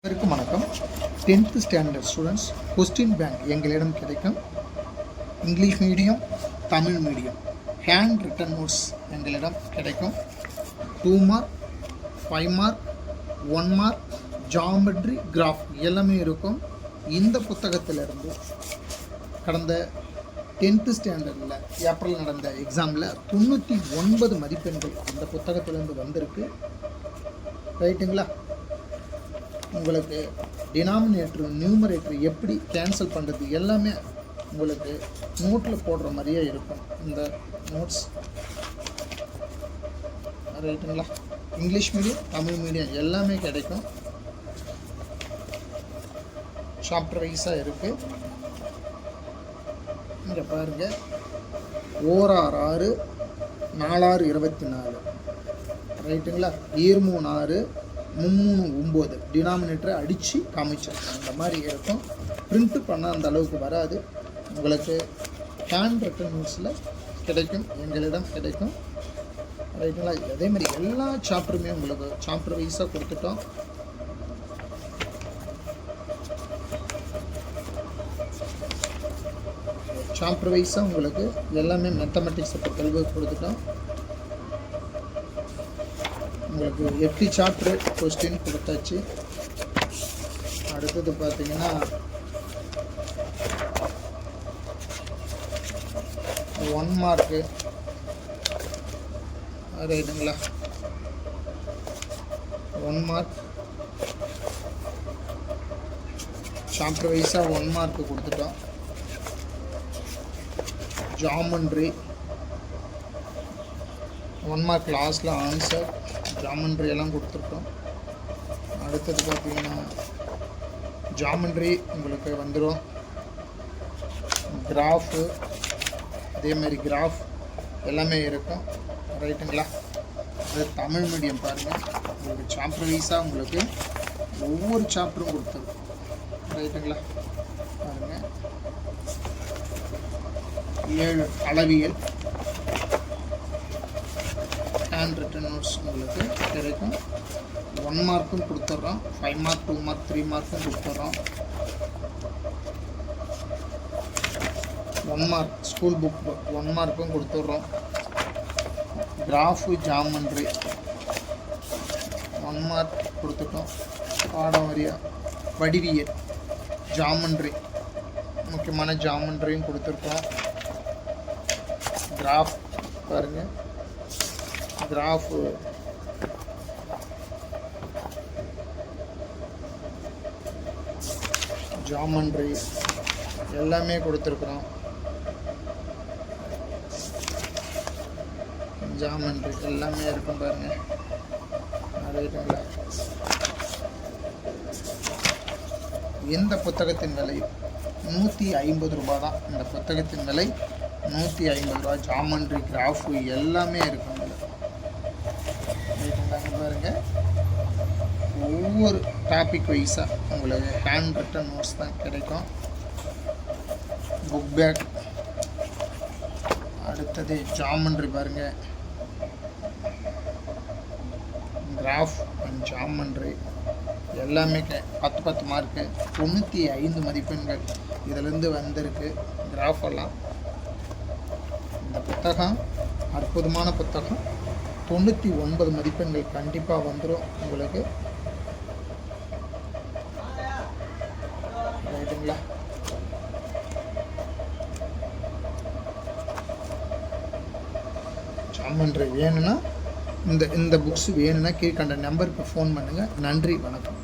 அனைவருக்கும் வணக்கம். 10th standard students question bank எங்களிடம் கிடைக்கும். English medium, Tamil medium hand return notes எங்களிடம் கிடைக்கும். 2 mark, 5 mark, 1 mark, geometry, graph எல்லாமே இருக்கும். இந்த புத்தகத்திலிருந்து கடந்த 10th ஸ்டாண்டர்டில் ஏப்ரல் நடந்த எக்ஸாமில் 99 மதிப்பெண்கள் அந்த புத்தகத்திலேருந்து வந்திருக்கு. ரைட்டுங்களா? உங்களுக்கு டினாமினேட்டர் நியூமரேட்டர் எப்படி கேன்சல் பண்ணுறது எல்லாமே உங்களுக்கு நோட்டில் போடுற மாதிரியே இருக்கும் இந்த நோட்ஸ். ரைட்டுங்களா? இங்கிலீஷ் மீடியம், தமிழ் மீடியம் எல்லாமே கிடைக்கும். சாப்டர் வைஸாக இருக்குது. இங்கே பாருங்கள், 1 6 4 6 24. ரைட்டுங்களா? 2 3 6 3 9 டினாமினேட்டரை அடித்து காமிச்சிருக்கோம். இந்த மாதிரி இருக்கும். பிரிண்ட்டு பண்ண அந்த அளவுக்கு வராது. உங்களுக்கு ஹேண்ட் ரிட்டன் நோட்ஸில் கிடைக்கும், எங்களிடம் கிடைக்கும். ரைட்டுங்களா? அதேமாதிரி எல்லா சாப்டருமே உங்களுக்கு சாப்டர் வைஸாக கொடுத்துட்டோம். சாப்டர் வைஸாக உங்களுக்கு எல்லாமே மேத்தமெட்டிக்ஸை பொறுத்தளவுக்கு கொடுத்துட்டோம். உங்களுக்கு 8 சாப்டர் கொஸ்டின் கொடுத்தாச்சு. அடுத்தது பார்த்தீங்கன்னா 1 மார்க்கு. ரைட்டுங்களா? 1 மார்க் சாப்டர் வைஸாக 1 மார்க்கு கொடுத்துட்டோம். ஜாமெண்ட்ரி 1 மார்க் லாஸ்ட்டில் ஆன்சர் ஜாமெண்ட்ரி எல்லாம் கொடுத்துருக்கோம். அடுத்தது பார்த்தீங்கன்னா ஜாமெண்ட்ரி உங்களுக்கு வந்துடும். கிராஃபு அதேமாதிரி கிராஃப் எல்லாமே இருக்கும். ரைட்டுங்களா? அது தமிழ் மீடியம் பாருங்கள், உங்களுக்கு சாப்டர் வைஸாக உங்களுக்கு ஒவ்வொரு சாப்டரும் கொடுத்துருக்கோம். ரைட்டுங்களா? பாருங்கள், 7 அளவியல் ஹேண்ட் ரிட்டன் நோட்ஸ் உங்களுக்கு கிடைக்கும். 1 மார்க்கும் கொடுத்துட்றோம். 5 மார்க், 2 மார்க், 3 மார்க்கும் கொடுத்துட்றோம். 1 மார்க் ஸ்கூல் புக் 1 மார்க்கும் கொடுத்துட்றோம். கிராஃபு ஜாமெண்ட்ரி 1 மார்க் கொடுத்துட்டோம். பாடம் வரியா வடிவியல் ஜாமெண்ட்ரி முக்கியமான ஜாமெண்ட்ரியும் கொடுத்துருக்கோம். கிராஃப் பாருங்கள், கிராஃபு ஜாமெண்ட்ரி எல்லாமே கொடுத்துருக்குறோம். ஜாமெண்ட்ரி எல்லாமே இருக்கும் பாருங்கள். ரைட்டுங்களா? இந்த புத்தகத்தின் விலை 150 ரூபா தான். இந்த புத்தகத்தின் விலை 150 ரூபா. ஜாமெண்ட்ரி, கிராஃபு எல்லாமே இருக்கும். பாருங்கள், ஒவ்வொரு டாபிக் வைஸாக உங்களுக்கு ஹேண்ட் ரிட்டன் நோட்ஸ் தான் கிடைக்கும். Book back. அடுத்தது ஜாமெண்ட்ரி பாருங்கள், கிராஃப் அண்ட் ஜாமெண்ட்ரி எல்லாமே 10 மார்க்கு 95 மதிப்பெண்கள் இதிலேருந்து வந்திருக்கு. கிராஃப் எல்லாம் இந்த புத்தகம் அற்புதமான புத்தகம். 99 மதிப்பெண்கள் கண்டிப்பாக வந்துடும் உங்களுக்கு. ரைட்டுங்களா? ஜாமெண்ட்ரி வேணும்னா இந்த புக்ஸ் வேணும்னா கீழ்கண்ட நம்பருக்கு ஃபோன் பண்ணுங்கள். நன்றி, வணக்கம்.